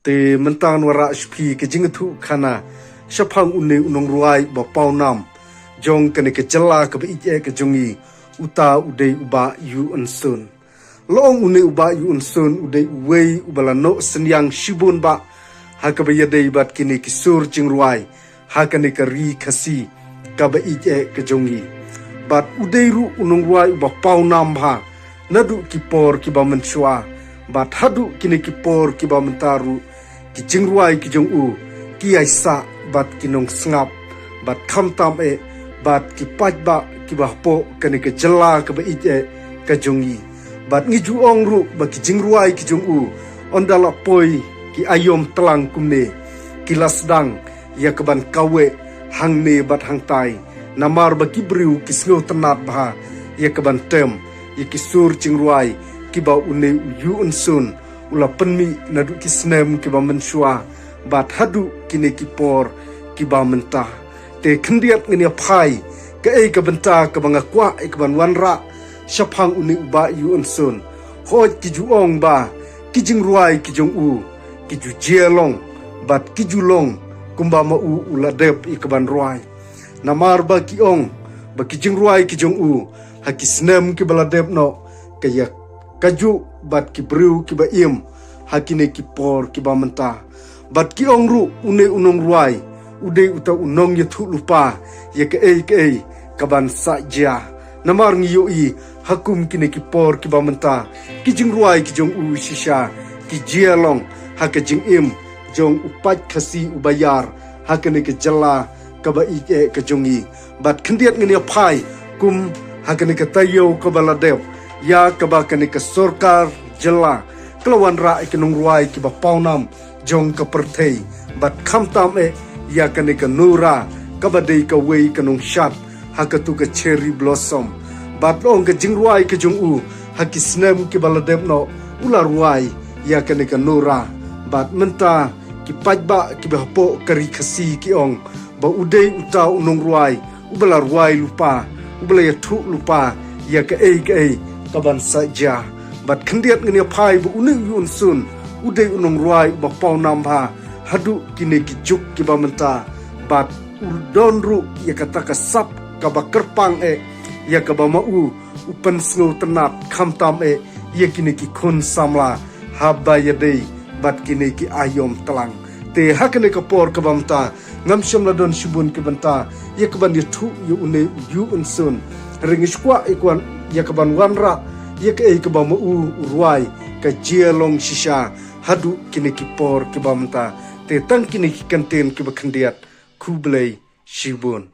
te mentan wara shpi ke jingthu khana shapang unne unong ruai ba paunam jong kene ke jela ke ije ke jongi uta udei uba yu unsun long unne uba yu unsun udei wei ubala no senyang shibun ba ha ke ba yadei bat kini kisur jing ruai ha kene ke ri khasi ka ba ije ke jongi bat udei ru unong ruai uba paunam ba nadu kipor kiba menchua bat hadu kini kipor kiba mentaru ki jingruai ki jong u ki aisa bat kinong sngap bat kham tam e bat ki paj ba ki ba po kani ke jela ke ba ije ka jongi bat ngi ju ong ru ba ki jingruai ki jong u ondala poi ki ayom telang kumne ki lasdang ya ke ban kawe hang ne bat hang tai namar ba ki briu ki sngo tanat ba ya ke ban tem ya ki sur jingruai ki ba une yu unsun ula penmi nadu kisnem kiba menshua bat hadu kine kipor kiba mentah te kendiat ngini pai ke ka benta ka banga kwa ka ban wanra shapang uni uba yu unsun hoj ki juong ba ki jingruai ki jong u ki ju jielong bat ki julong kumba ma u ula dep ikban ruai namar ba ki ong ba ki jingruai ki jong u hakisnem ki baladep no kaya kaju bat ki briu ki ba im hakine ki por ki ba menta bat ki ongru une unong ruai ude uta unong ye thu lupa ye ke ei kaban sa ja namar ngi yo i hakum kine ki por ki ba menta ki jing ruai ki jong u shisha ki jialong haka jing im jong upat khasi ubayar hakane ke jala kaba ike ke jongi bat khendiat ngini phai kum hakane ke tayo kabala dev ya kaba kane ke sorkar jala kelawan ra ikenung ruai ki ba paunam jong ka perthei bat khamtam e ya kane ka nura ka badei ka wei kanung shat hakatu ka cherry blossom bat ong ka jingruai ka jong u hakisnem ki baladep no ular ruai ya kane ka nura bat menta ki pajba ki ba po kari khasi ki ong ba udei uta unong ruai ubala ruai lupa ubala ya thu lupa ya ka ei ka ban saja bat khendiat ngini phai bu unu yun sun udei unong ruai ba paunam ba hadu kine ki juk ki ba menta bat udon ru ya kata ka sap ka ba kerpang e ya ka ba mau upan sngo tenat khamtam e ya kine ki khun samla haba ya dei bat kine ki ayom telang te hakane ka por ka bamta ngam shamla don shubun ki banta ya ka ban thu yu une yu unsun ringishkwa ikwan ya ka ban wanra ya ka ka ba mau ruai ka jielong shisha hadu kine ki por ki bamta te tang kine ki kanten ki ba khandiat kublei shibun